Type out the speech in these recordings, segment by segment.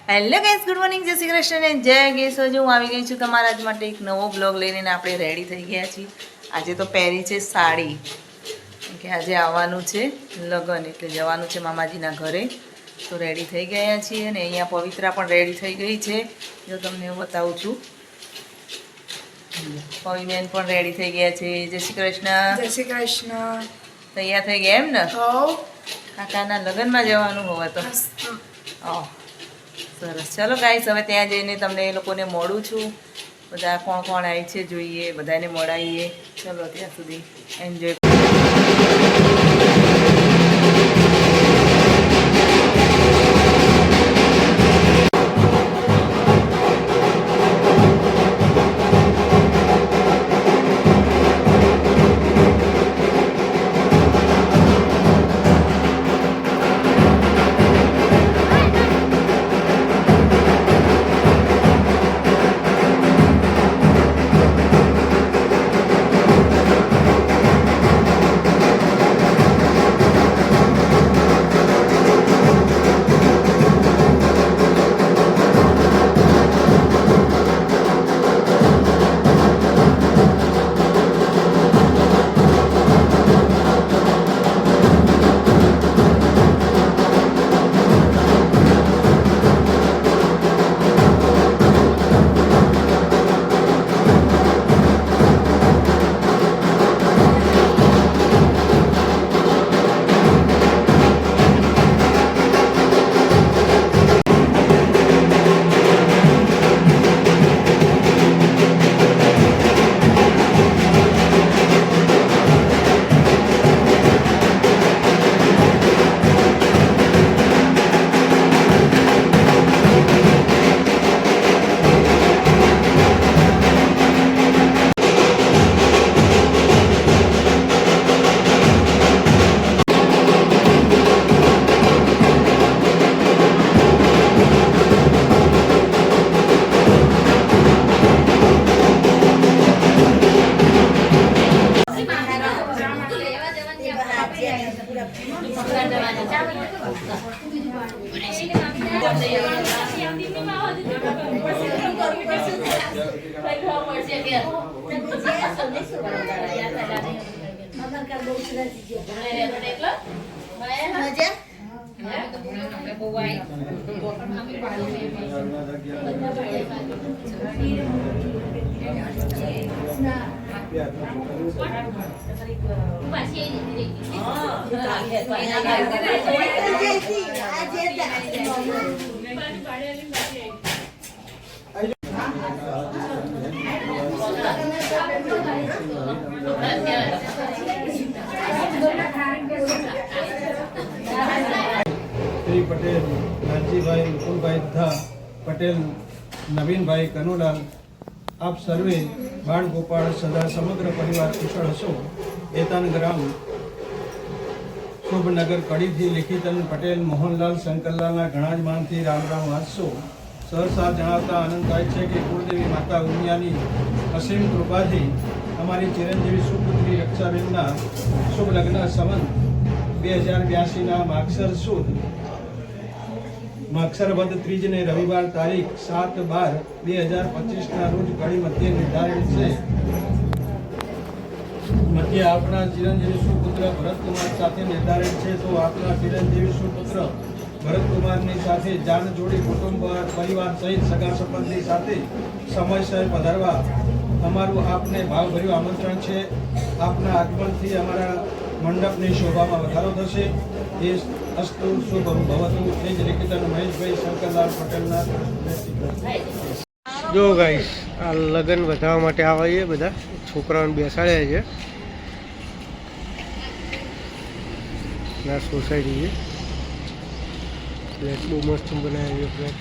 Hello guys, good morning, જય શ્રી કૃષ્ણ ને જય ગેસોજ. હું આવી ગઈ છું તમારા આજ માટે એક નવો બ્લોગ લઈને. આપણે રેડી થઈ ગયા છીએ. આજે તો પહેરી છે સાડી, કે આજે આવવાનું છે લગ્ન, એટલે જવાનું છે મામાજીના ઘરે. તો રેડી થઈ ગયા છીએ અને અહીંયા પવિત્રા પણ રેડી થઈ ગઈ છે. જો તમને હું બતાવું છું, પવિબેન પણ રેડી થઈ ગયા છે. જય શ્રી કૃષ્ણ. જય શ્રી કૃષ્ણ. તૈયાર થઈ ગયા એમ ને? હો, કાકાના લગ્નમાં જવાનું હોવા તો સરસ. ચલો ગાઈસ, હવે ત્યાં જઈને તમને એ લોકોને મળું છું. બધા કોણ કોણ આવી છે જોઈએ, બધાને મળાવીએ. ચલો ત્યાં સુધી એન્જોય. श्री पटेल नानजीभाई मुकुलभाई तथा पटेल नवीनभाई कनुलाल, आप सर्वे बाळ गोपाळ सदा समग्र परिवार कुशल हसो. एतान ग्राम શુભનગર કડીથી લિખિતન પટેલ મોહનલાલ શંકરલાલના ઘણા જ માનથી રામ રામ વાંચશો. સહસા જણાવતા આનંદ થાય છે કે કુળદેવી માતા ઉમિયાની અસીમ કૃપાથી અમારી ચિરંજીવી સુપુત્રી રક્ષાબેનના શુભ લગ્ન સંવત 2082ના માગસર સુદ માગસર વદ ત્રીજને રવિવાર તારીખ 7/12/2025ના રોજ કડી મધ્યે નિર્ધારિત છે. મધ્ય આપણા ચિરંજીવી સુપુત્ર ભરતકુમાર સાથે નિર્ધારિત છે. તો આપણા ચિરંજીવી સુપુત્ર ભરતકુમારની સાથે જાન જોડી કુટુંબ પરિવાર સહિત સગા સંબંધી સાથે સમયસર પધારવા અમારું આપને ભાવભર્યું આમંત્રણ છે. આપના આગમનથી અમારા મંડપની શોભામાં વધારો થશે. એ અસ્તુ શુભમ ભવતુ. એ જ લિખિતન મહેશભાઈ શંકરલાલ પટેલના. જો ગાઈસ, આ લગ્ન વધારવા માટે આવીએ, બધા છોકરાઓને બેસાડ્યા છે. ના સોસાયટી છે. ફ્લેટ બહુ મસ્ત બનાવ્યો છે. ફ્લેટ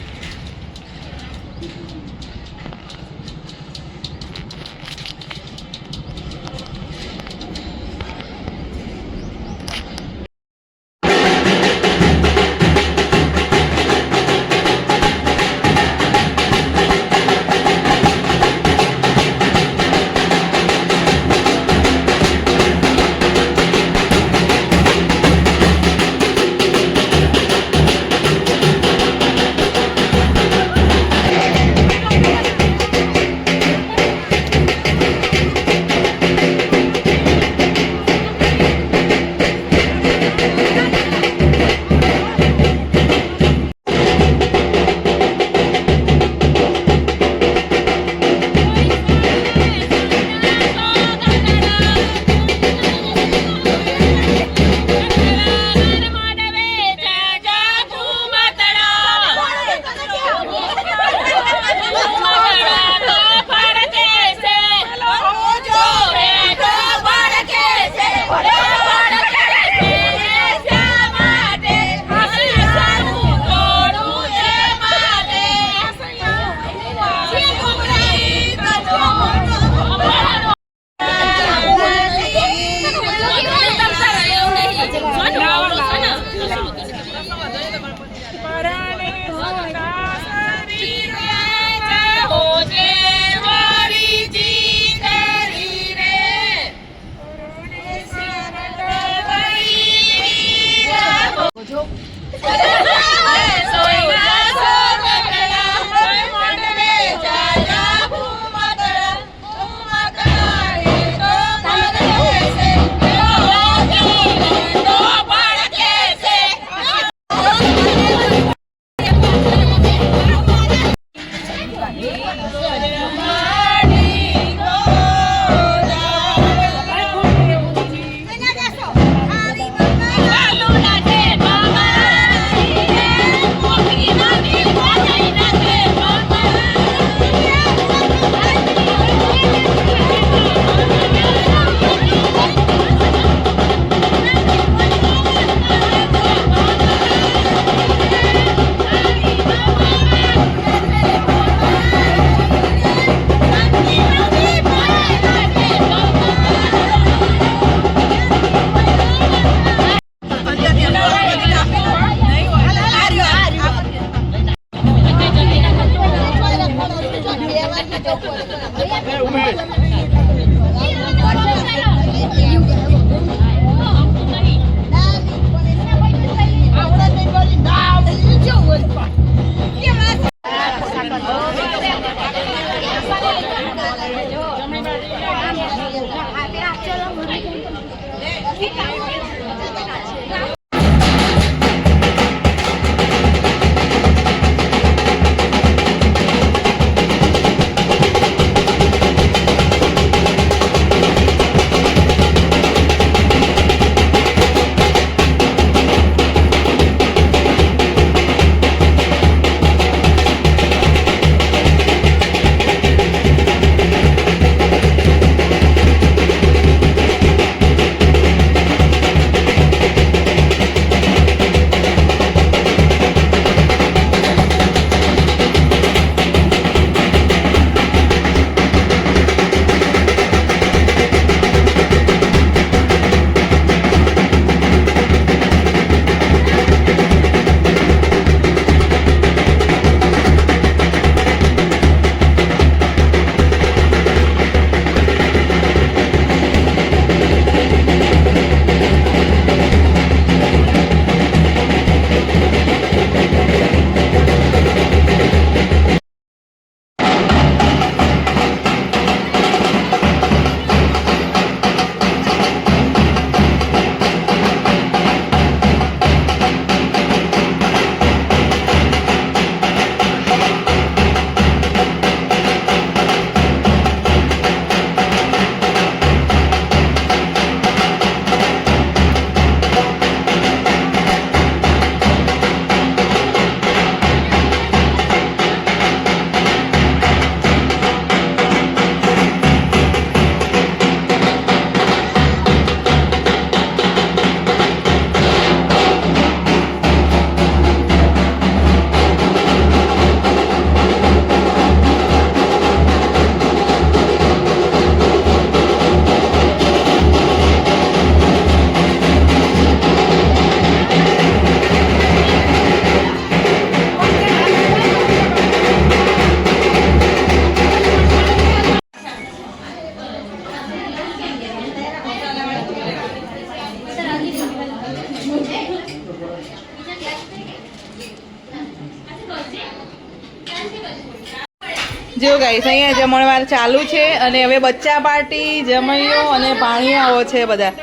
જો ગાઈસ અહીંયા જમણવાર ચાલુ છે અને હવે બચ્ચા પાર્ટી જમૈયો અને પાણીયાઓ છે બધા.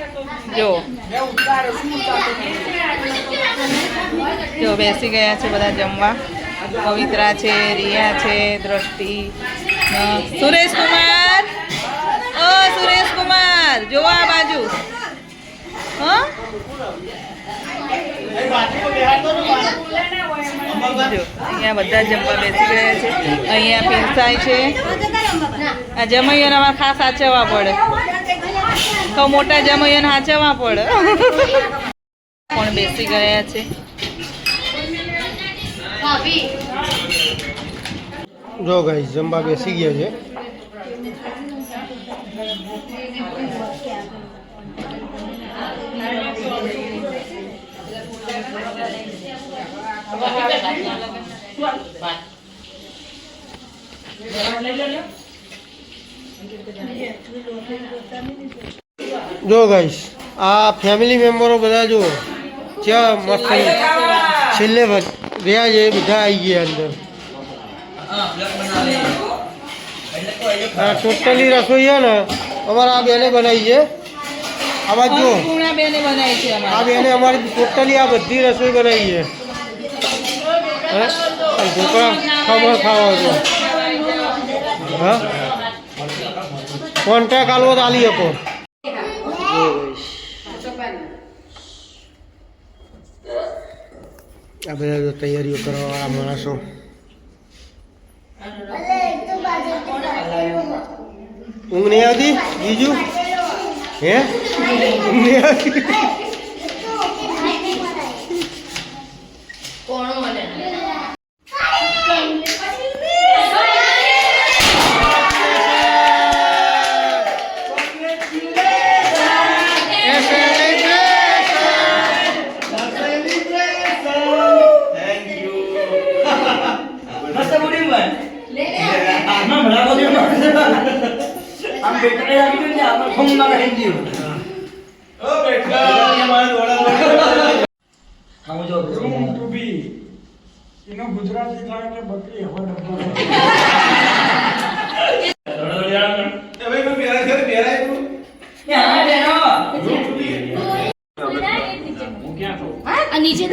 જો બેસી ગયા છે બધા જમવા. પવિત્રા છે, રિયા છે, દ્રષ્ટિ, સુરેશ કુમાર. ઓ સુરેશ કુમાર જો આ બાજુ. હા જો અહીંયા બધા જમવા બેસી ગયા છે. અહીંયા પીરસાય છે. આ જમૈયાને અમારે ખાસ સાચવવા પડે. તો મોટા જમૈયાને સાચવવા પડે. પણ બેસી ગયા છે. જો ગાઈસ જમવા બેસી ગયા છે. જો ગાઈસ આ ફેમિલી મેમ્બરો બધા જો ક્યાં મસ્ત છેલ્લે રહ્યા છે બધા આવી ગયા અંદર. હા ટોટલી રસોઈ છે ને અમારા આ બેને બનાવી છે. આ બાજુ જો આ બેને અમારી ટોટલી આ બધી રસોઈ બનાવી છે. ઢોકળા ખાવા હતો. હા કોન્ટ્રાક્ટ આલવો તો આલી શકો. આ બધા જો તૈયારીઓ કરવાવાળા માણસો. ઊંઘ નહીં આવતી બીજું હે ઊંઘ નહીં આવતી. ગુજરાતી થાય કે બકરી હવા ડબ્બો. નીચે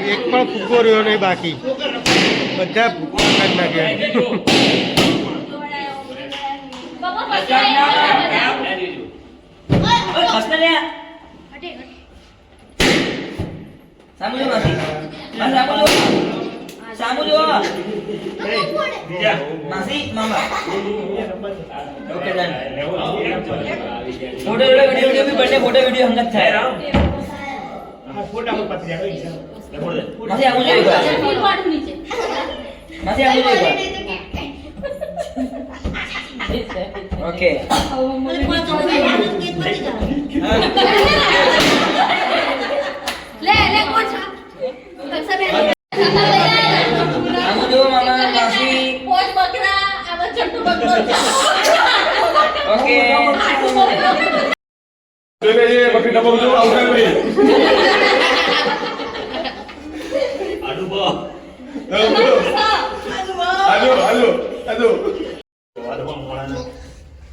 એક પણ ફૂગો રહ્યો નહીં બાકી. બધા કાઢી નાખ્યા. फोटो वीडियो भी बर्थडे फोटो वीडियो हम लोग થાય ફોટા પર પતરી આવી છે. માસી આવું જોઈએ નીચે માસી આવું જોઈએ ઓકે લે લે કોણ છે આવું જો મામા માસી પોચ બકરા આવા છોટુ બકરો ઓકે બકરી ડબ્બો જો આવું કરી હાલો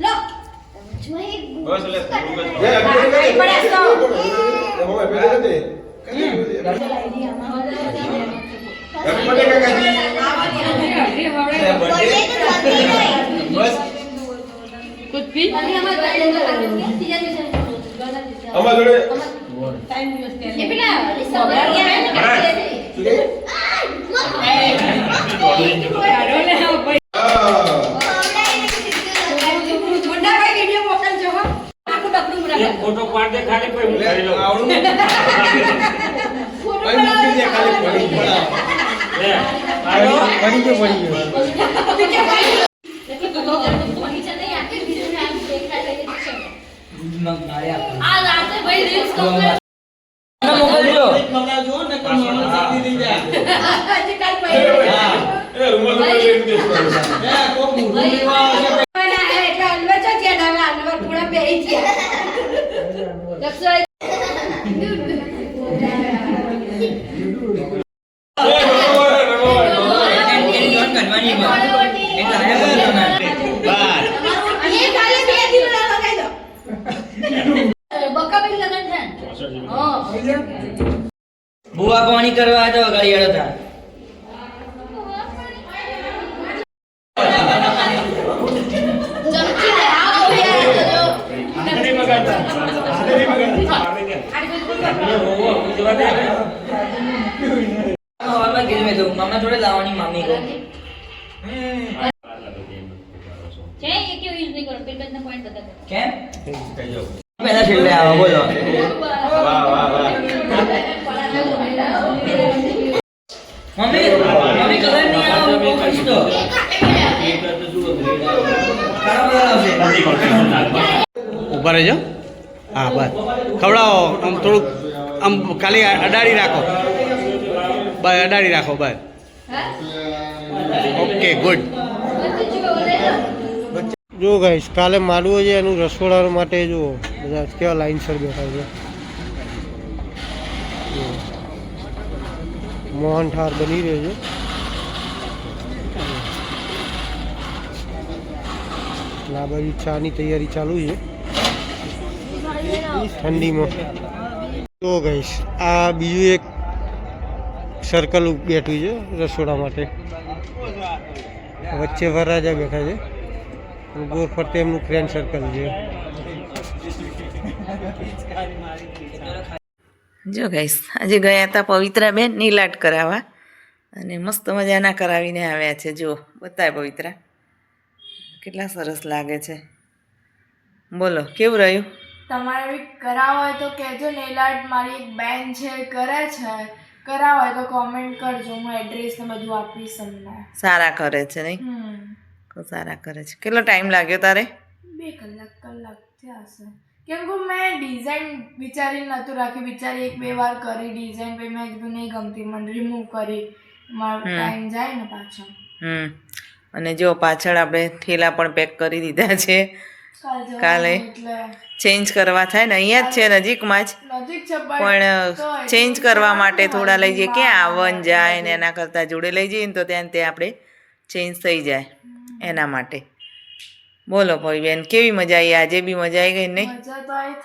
લો બસ લે कुछ भी અમાર જોડે ये पिला फोटो पाड़ दे खाली कोई उतारी लो આવડું ભાઈ મૂકી દે ખાલી પડી પડા ले પડી ગયો. नीचे नहीं आके बीच में आप देखा આ રાતે ભાઈ રીલ્સ કમ્પ્લીટ મોકલજો આજે કાલ ભાઈ એટલે અનવર છો ત્યાં હવે અનવર પૂરા બેહી ગયા લક્ષો બુઆ પાણી કરવા તો ગાડી હતા મામા જોડે લાવવાની મામી કો છે એ કેવું યુઝ નહીં કરો પેલ બેન પોઈન્ટ બતા કેમ પહેલા છેલ્લે આવો બોલો મમ્મી મમ્મી કલર નહીં આવો કરીશ તો ઊભા રહેજો હા બસ ખવડાવો આમ થોડુંક આમ ખાલી અડાડી રાખો બસ અડાડી રાખો બસ ઓકે ગુડ જો ગાઈશ કાલે માડવો છે એનું રસોડા માટે જો બધા કેવા લાઈનસર બેઠા છે જુઓ. મોહનથાળ બની રહ્યો છે અને આ બાજુ ચાની તૈયારી ચાલુ છે ઠંડીમાં. તો ગાઈશ આ બીજું એક સર્કલ બેઠું છે રસોડા માટે વચ્ચે વરરાજા બેઠા છે ગોળ ફરતે એમનું ફ્રેન્ડ સર્કલ છે. જો ગાઈસ આજે ગયા હતા પવિત્રાબેન નીલાટ કરાવવા અને મસ્ત મજાના કરાવીને આવ્યા છે. જો બતાય પવિત્રા કેટલા સરસ લાગે છે. બોલો કેવું રહ્યું? તમારે બી કરાવો હોય તો કહેજો. નેલ આર્ટ મારી એક બેન છે કરે છે, કરાવો હોય તો કોમેન્ટ કરજો, હું એડ્રેસ ને બધું આપીશ તમને. સારા કરે છે નહીં? સારા કરે છે. કેટલો ટાઈમ લાગ્યો તારે? 2 કલાક થયા હશે. કેમ કે મેં ડિઝાઇન વિચારીને નહોતું રાખ્યું, બિચારી 1-2 વાર કરી ડિઝાઇન, પછી મેં કીધું નહીં ગમતી મને, રિમૂવ કરી. મારો ટાઈમ જાય ને પાછો. અને જો પાછળ આપણે થેલા પણ પેક કરી દીધા છે. કાલે એટલે ચેન્જ કરવા થાય ને, અહીંયા જ છે નજીકમાં જ, નજીક છે પણ ચેન્જ કરવા માટે થોડા લઈ જઈએ. ક્યાં આવન જાય ને એના કરતાં જોડે લઈ જઈએ ને તો ત્યાં તે આપણે ચેન્જ થઈ જાય એના માટે. બોલો ભાઈ બેન કેવી મજા આવી? આજે બી મજા આવી ગઈ નહીં? મજા તો આવી.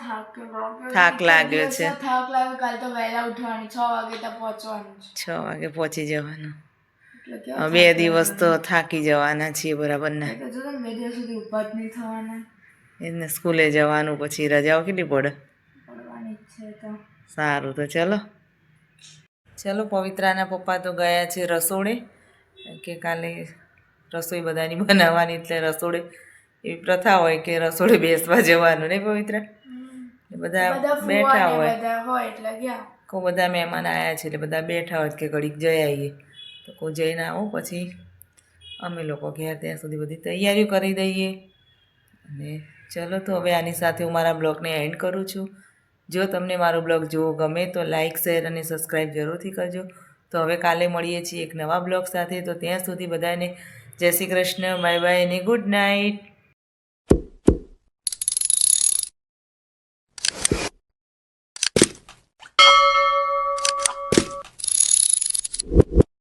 થાક લાગ્યો છે. થાક લાગ્યો. કાલ તો વહેલા ઉઠવાનું, 6 વાગે તો પહોંચવાનું છે. 6 વાગે પહોંચી જવાનું. એટલે કેવો 2 દિવસ તો થાકી જવાના છીએ બરાબર ને? તો જો તમે 2 દિવસ સુધી ઊભા જ નહીં થવાના. એને સ્કૂલે જવાનું, પછી રજાઓ કેટલી પડે. પડવાની જ છે તો. સારું તો ચલો પવિત્રાના પપ્પા તો ગયા છે રસોડે, કે કાલે રસોઈ બધાની બનાવવાની, એટલે રસોડે એવી પ્રથા હોય કે રસોડે બેસવા જવાનું નહીં પવિત્રા? બધા બેઠા હોય, બધા હોય એટલે ગયા. કોઈ બધા મહેમાન આવ્યા છે એટલે બધા બેઠા હોય કે ઘડીક જઈ આવીએ, તો કોઈ જઈને આવો પછી અમે લોકો ગયા ત્યાં સુધી બધી તૈયારીઓ કરી દઈએ. અને ચલો તો હવે આની સાથે હું મારા બ્લોગને એન્ડ કરું છું. જો તમને મારો બ્લોગ જોવો ગમે તો લાઇક, શેર અને સબસ્ક્રાઈબ જરૂરથી કરજો. તો હવે કાલે મળીએ છીએ એક નવા બ્લોગ સાથે. તો ત્યાં સુધી બધાને જય શ્રી કૃષ્ણ, બાય બાય અને ગુડ નાઇટ.